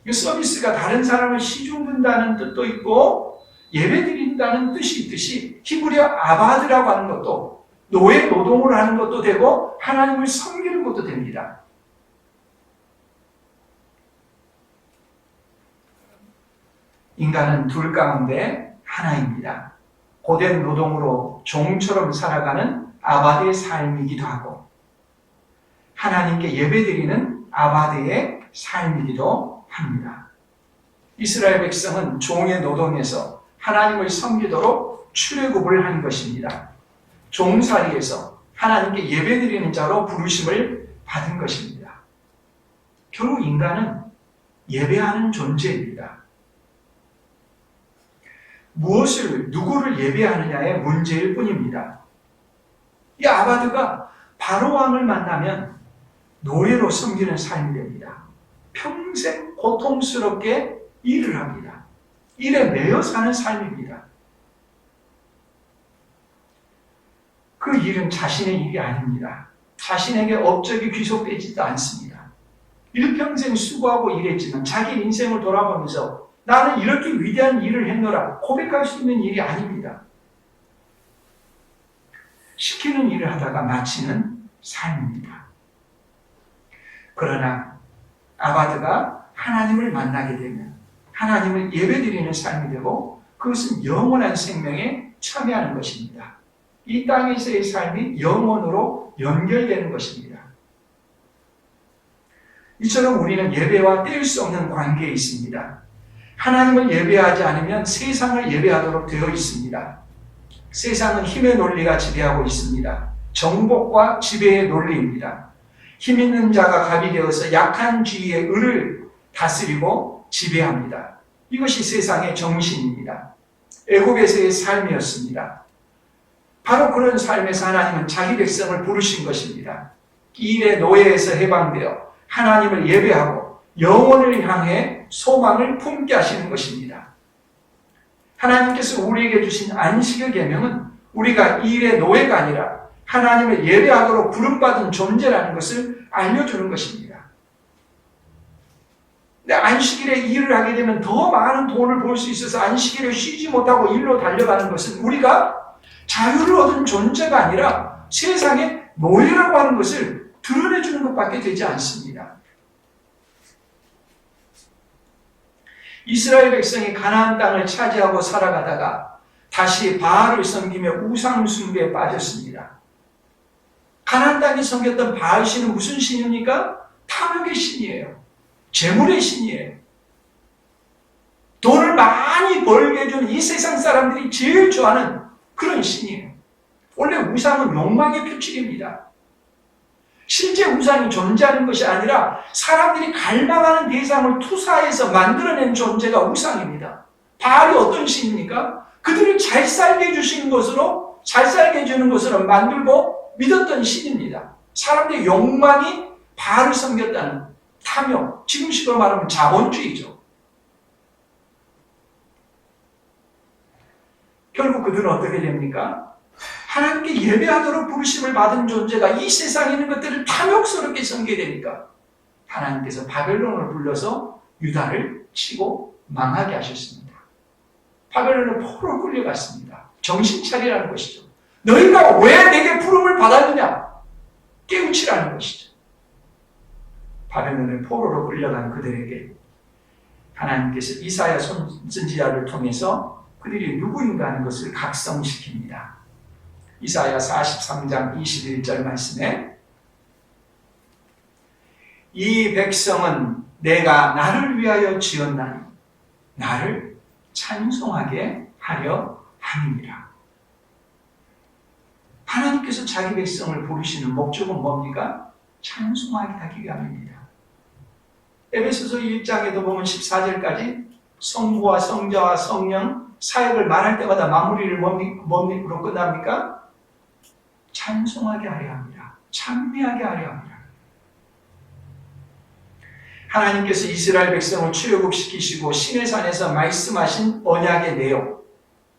이 서비스가 다른 사람을 시중 든다는 뜻도 있고 예배 드린다는 뜻이 있듯이 히브리어 아바드라고 하는 것도 노예 노동을 하는 것도 되고 하나님을 섬기는 것도 됩니다. 인간은 둘 가운데 하나입니다. 고된 노동으로 종처럼 살아가는 아바드의 삶이기도 하고 하나님께 예배드리는 아바드의 삶이기도 합니다. 이스라엘 백성은 종의 노동에서 하나님을 섬기도록 출애굽을 한 것입니다. 종살이에서 하나님께 예배드리는 자로 부르심을 받은 것입니다. 결국 인간은 예배하는 존재입니다. 누구를 예배하느냐의 문제일 뿐입니다. 이 아바드가 바로왕을 만나면 노예로 섬기는 삶이 됩니다. 평생 고통스럽게 일을 합니다. 일에 매여 사는 삶입니다. 그 일은 자신의 일이 아닙니다. 자신에게 업적이 귀속되지도 않습니다. 일평생 수고하고 일했지만 자기 인생을 돌아보면서 나는 이렇게 위대한 일을 했노라 고백할 수 있는 일이 아닙니다. 시키는 일을 하다가 마치는 삶입니다. 그러나 아바드가 하나님을 만나게 되면 하나님을 예배드리는 삶이 되고 그것은 영원한 생명에 참여하는 것입니다. 이 땅에서의 삶이 영원으로 연결되는 것입니다. 이처럼 우리는 예배와 뗄 수 없는 관계에 있습니다. 하나님을 예배하지 않으면 세상을 예배하도록 되어 있습니다. 세상은 힘의 논리가 지배하고 있습니다. 정복과 지배의 논리입니다. 힘 있는 자가 갑이 되어서 약한 지위의 을을 다스리고 지배합니다. 이것이 세상의 정신입니다. 애굽에서의 삶이었습니다. 바로 그런 삶에서 하나님은 자기 백성을 부르신 것입니다. 일의 노예에서 해방되어 하나님을 예배하고 영혼을 향해 소망을 품게 하시는 것입니다. 하나님께서 우리에게 주신 안식의 계명은 우리가 일의 노예가 아니라 하나님을 예배하도록 부름받은 존재라는 것을 알려주는 것입니다. 근데 안식일에 일을 하게 되면 더 많은 돈을 벌 수 있어서 안식일에 쉬지 못하고 일로 달려가는 것은 우리가 자유를 얻은 존재가 아니라 세상의 노예라고 하는 것을 드러내주는 것밖에 되지 않습니다. 이스라엘 백성이 가나안 땅을 차지하고 살아가다가 다시 바알을 섬기며 우상 숭배에 빠졌습니다. 가나안 땅에 섬겼던 바알 신은 무슨 신입니까? 탐욕의 신이에요. 재물의 신이에요. 돈을 많이 벌게 해주는 이 세상 사람들이 제일 좋아하는 그런 신이에요. 원래 우상은 욕망의 표출입니다. 실제 우상이 존재하는 것이 아니라 사람들이 갈망하는 대상을 투사해서 만들어낸 존재가 우상입니다. 바알이 어떤 신입니까? 그들을 잘 살게 해주시는 것으로, 잘 살게 해주는 것으로 만들고 믿었던 신입니다. 사람들의 욕망이 바알을 섬겼다는 탐욕, 지금식으로 말하면 자본주의죠. 결국 그들은 어떻게 됩니까? 하나님께 예배하도록 부르심을 받은 존재가 이 세상에 있는 것들을 탐욕스럽게 섬기게 되니까 하나님께서 바벨론을 불러서 유다를 치고 망하게 하셨습니다. 바벨론은 포로로 끌려갔습니다. 정신 차리라는 것이죠. 너희가 왜 내게 부름을 받았느냐? 깨우치라는 것이죠. 바벨론의 포로로 끌려간 그들에게 하나님께서 이사야 선지자를 통해서 그들이 누구인가 하는 것을 각성시킵니다. 이사야 43장 21절 말씀에 이 백성은 내가 나를 위하여 지었나니 나를 찬송하게 하려 함이니라. 하나님께서 자기 백성을 부르시는 목적은 뭡니까? 찬송하게 하기 위함입니다. 에베소서 1장에도 보면 14절까지 성부와 성자와 성령 사역을 말할 때마다 마무리를 뭡니까? 끝납니까? 찬송하게 하려 합니다. 찬미하게 하려 합니다. 하나님께서 이스라엘 백성을 출애굽시키시고 시내산에서 말씀하신 언약의 내용,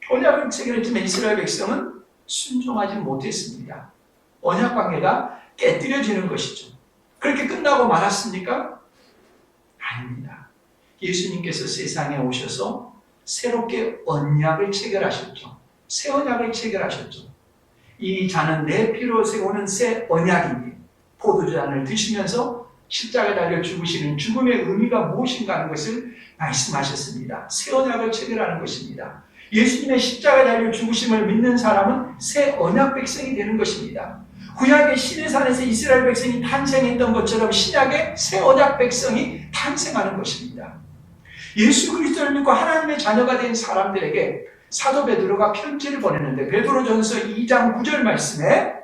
언약을 체결했지만 이스라엘 백성은 순종하지 못했습니다. 언약 관계가 깨뜨려지는 것이죠. 그렇게 끝나고 말았습니까? 아닙니다. 예수님께서 세상에 오셔서 새롭게 언약을 체결하셨죠. 새 언약을 체결하셨죠. 이 잔은 내 피로 세우는 새 언약이니 포도주잔을 드시면서 십자가에 달려 죽으시는 죽음의 의미가 무엇인가 하는 것을 말씀하셨습니다. 새 언약을 체결하는 것입니다. 예수님의 십자가에 달려 죽으심을 믿는 사람은 새 언약 백성이 되는 것입니다. 구약의 시내산에서 이스라엘 백성이 탄생했던 것처럼 신약의 새 언약 백성이 탄생하는 것입니다. 예수 그리스도를 믿고 하나님의 자녀가 된 사람들에게 사도 베드로가 편지를 보냈는데 베드로전서 2장 9절 말씀에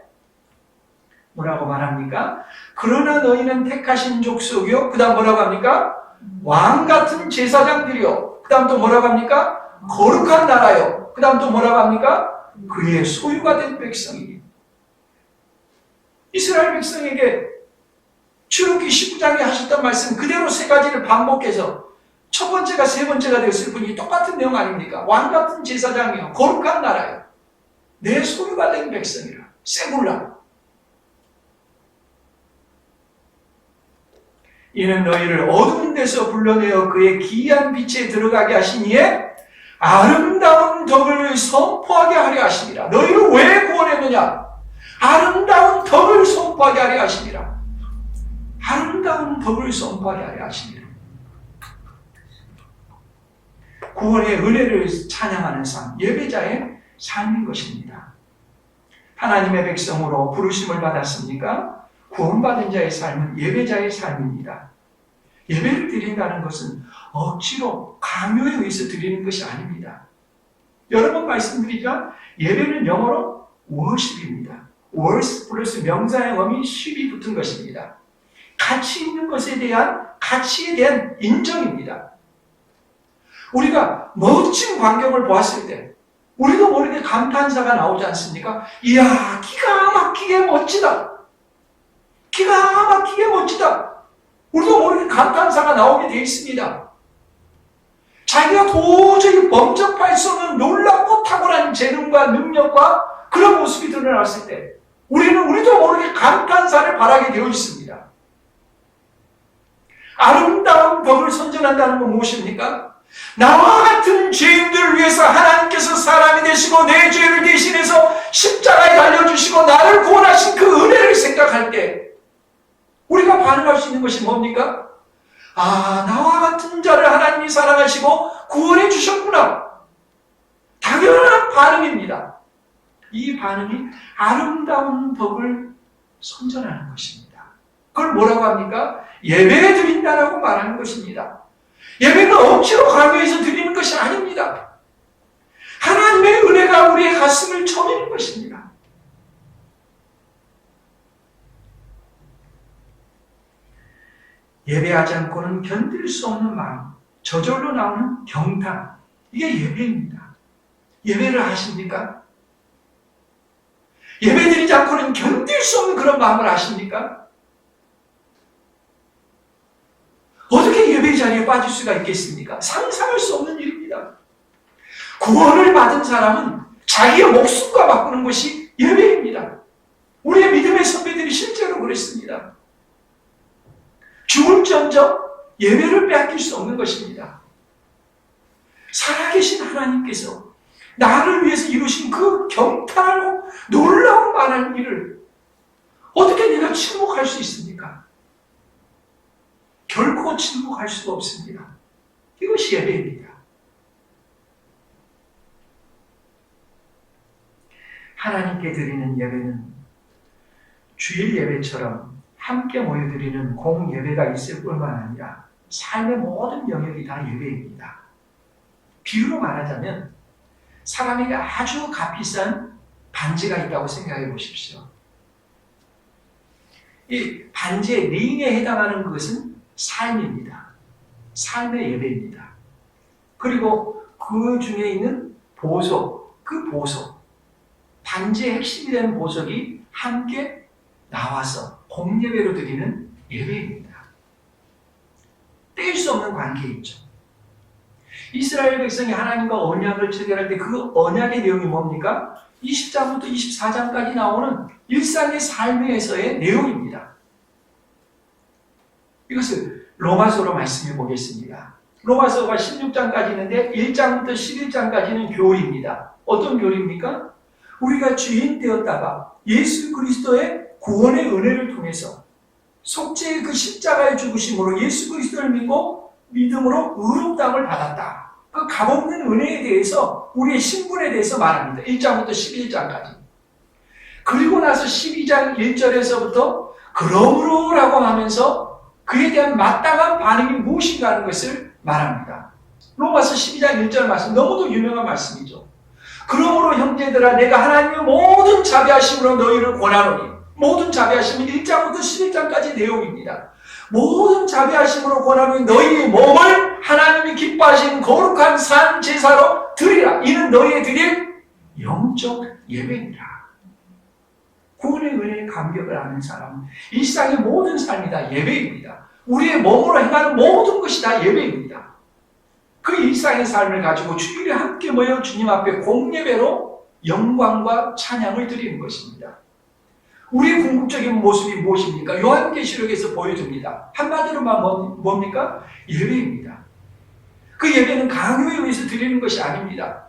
뭐라고 말합니까? 그러나 너희는 택하신 족속이요. 그 다음 뭐라고 합니까? 왕같은 제사장들이요. 그 다음 또 뭐라고 합니까? 거룩한 나라요. 그 다음 또 뭐라고 합니까? 그의 소유가 된 백성이니. 이스라엘 백성에게 출애굽기 19장에 하셨던 말씀 그대로 세 가지를 반복해서 첫 번째가 세 번째가 되었을 뿐이 똑같은 내용 아닙니까? 왕같은 제사장이요. 거룩한 나라요. 내 소유가 된 백성이라. 세굴라. 이는 너희를 어두운 데서 불러내어 그의 기이한 빛에 들어가게 하신 이에 아름다운 덕을 선포하게 하려 하시니라. 너희를 왜 구원했느냐? 아름다운 덕을 선포하게 하려 하시니라. 아름다운 덕을 선포하게 하려 하시니라. 구원의 은혜를 찬양하는 삶, 예배자의 삶인 것입니다. 하나님의 백성으로 부르심을 받았습니까? 구원받은 자의 삶은 예배자의 삶입니다. 예배를 드린다는 것은 억지로 강요에 의해서 드리는 것이 아닙니다. 여러 번 말씀드리지만 예배는 영어로 worship입니다. worship 플러스 명사의 어미 ship이 붙은 것입니다. 가치 있는 것에 대한 가치에 대한 인정입니다. 우리가 멋진 광경을 보았을 때 우리도 모르게 감탄사가 나오지 않습니까? 이야, 기가 막히게 멋지다. 기가 막히게 멋지다. 우리도 모르게 감탄사가 나오게 되어 있습니다. 자기가 도저히 범접할 수 없는 놀랍고 탁월한 재능과 능력과 그런 모습이 드러났을 때 우리도 모르게 감탄사를 바라게 되어 있습니다. 아름다운 법을 선전한다는 건 무엇입니까? 나와 같은 죄인들을 위해서 하나님께서 사람이 되시고 내 죄를 대신해서 십자가에 달려주시고 나를 구원하신 그 은혜를 생각할 때 우리가 반응할 수 있는 것이 뭡니까? 아, 나와 같은 자를 하나님이 사랑하시고 구원해 주셨구나. 당연한 반응입니다. 이 반응이 아름다운 법을 선전하는 것입니다. 그걸 뭐라고 합니까? 예배 드린다라고 말하는 것입니다. 예배는 억지로 강요해서 드리는 것이 아닙니다. 하나님의 은혜가 우리의 가슴을 쳐미는 것입니다. 예배하지 않고는 견딜 수 없는 마음, 저절로 나오는 경탄, 이게 예배입니다. 예배를 하십니까? 예배드리지 않고는 견딜 수 없는 그런 마음을 아십니까? 어떻게 예배 자리에 빠질 수가 있겠습니까? 상상할 수 없는 일입니다. 구원을 받은 사람은 자기의 목숨과 바꾸는 것이 예배입니다. 우리의 믿음의 선배들이 실제로 그랬습니다. 죽을지언정 예배를 빼앗길 수 없는 것입니다. 살아계신 하나님께서 나를 위해서 이루신 그 경탄하고 놀라운 많은 일을 어떻게 내가 침묵할 수 있습니까? 결코 침묵할 수가 없습니다. 이것이 예배입니다. 하나님께 드리는 예배는 주일 예배처럼 함께 모여드리는 공예배가 있을 뿐만 아니라 삶의 모든 영역이 다 예배입니다. 비유로 말하자면 사람에게 아주 값비싼 반지가 있다고 생각해 보십시오. 이 반지의 링에 해당하는 것은 삶입니다. 삶의 예배입니다. 그리고 그 중에 있는 보석, 그 보석, 반지의 핵심이 되는 보석이 함께 나와서 공예배로 드리는 예배입니다. 뗄 수 없는 관계이죠. 이스라엘 백성이 하나님과 언약을 체결할 때 그 언약의 내용이 뭡니까? 20장부터 24장까지 나오는 일상의 삶에서의 내용입니다. 이것을 로마서로 말씀해 보겠습니다. 로마서가 16장까지 있는데 1장부터 11장까지는 교리입니다. 어떤 교리입니까? 우리가 죄인 되었다가 예수 그리스도의 구원의 은혜를 통해서 속죄의 그 십자가의 죽으심으로 예수 그리스도를 믿고 믿음으로 의롭다함을 받았다. 그 값없는 은혜에 대해서 우리의 신분에 대해서 말합니다. 1장부터 11장까지. 그리고 나서 12장 1절에서부터 그러므로 라고 하면서 그에 대한 마땅한 반응이 무엇인가 하는 것을 말합니다. 로마서 12장 1절 말씀 너무도 유명한 말씀이죠. 그러므로 형제들아 내가 하나님의 모든 자비하심으로 너희를 권하노니 모든 자비하심은 1장부터 11장까지 내용입니다. 모든 자비하심으로 권하노니 너희의 몸을 하나님이 기뻐하시는 거룩한 산 제사로 드리라. 이는 너희의 드릴 영적 예배니라. 구원의 은혜에 감격을 하는 사람은 일상의 모든 삶이 다 예배입니다. 우리의 몸으로 행하는 모든 것이 다 예배입니다. 그 일상의 삶을 가지고 주일에 함께 모여 주님 앞에 공예배로 영광과 찬양을 드리는 것입니다. 우리의 궁극적인 모습이 무엇입니까? 요한계시록에서 보여줍니다. 한마디로 말하면 뭡니까? 예배입니다. 그 예배는 강요에 의해서 드리는 것이 아닙니다.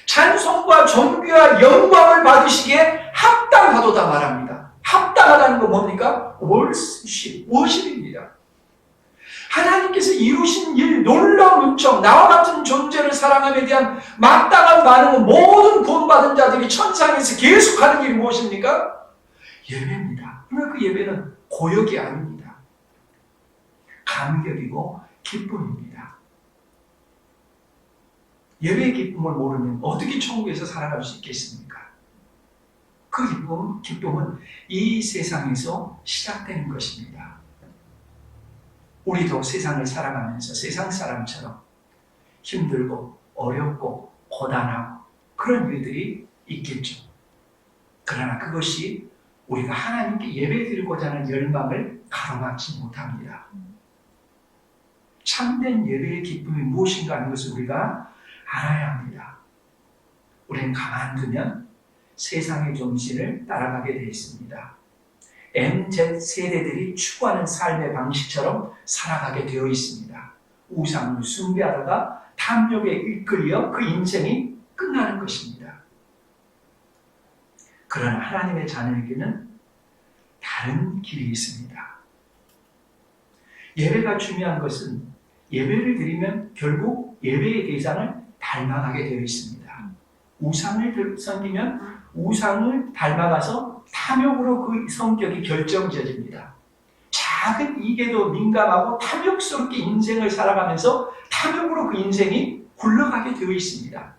찬송과 존귀와 영광을 받으시기에 합당하도다 말합니다. 합당하다는 건 뭡니까? 월십입니다. 하나님께서 이루신 일, 놀라운 은총, 나와 같은 존재를 사랑함에 대한 마땅한 반응은 모든 구원받은 자들이 천상에서 계속하는 일이 무엇입니까? 예배입니다. 그러나 그 예배는 고역이 아닙니다. 감격이고 기쁨입니다. 예배의 기쁨을 모르면 어떻게 천국에서 살아갈 수 있겠습니까? 그 기쁨은 이 세상에서 시작되는 것입니다. 우리도 세상을 살아가면서 세상 사람처럼 힘들고 어렵고 고단하고 그런 일들이 있겠죠. 그러나 그것이 우리가 하나님께 예배드리고자 하는 열망을 가로막지 못합니다. 참된 예배의 기쁨이 무엇인가 하는 것을 우리가 알아야 합니다. 우리는 가만두면 세상의 정신을 따라가게 되어 있습니다. MZ 세대들이 추구하는 삶의 방식처럼 살아가게 되어 있습니다. 우상을 숭배하다가 탐욕에 이끌려 그 인생이 끝나는 것입니다. 그러나 하나님의 자녀에게는 다른 길이 있습니다. 예배가 중요한 것은 예배를 드리면 결국 예배의 대상을 닮아가게 되어 있습니다. 우상을 섬기면 우상을 닮아가서 탐욕으로 그 성격이 결정지어집니다. 작은 이익에도 민감하고 탐욕스럽게 인생을 살아가면서 탐욕으로 그 인생이 굴러가게 되어 있습니다.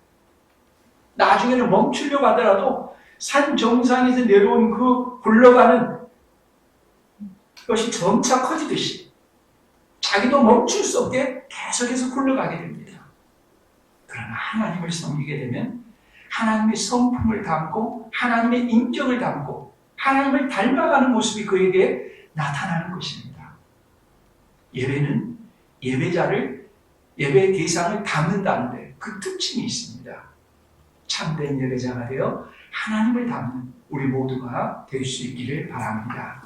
나중에는 멈추려고 하더라도 산 정상에서 내려온 그 굴러가는 것이 점차 커지듯이 자기도 멈출 수 없게 계속해서 굴러가게 됩니다. 그러나 하나님을 섬기게 되면 하나님의 성품을 담고 하나님의 인격을 담고 하나님을 닮아가는 모습이 그에게 나타나는 것입니다. 예배는 예배의 대상을 담는다는데 그 특징이 있습니다. 참된 예배자가 되어 하나님을 담는 우리 모두가 될 수 있기를 바랍니다.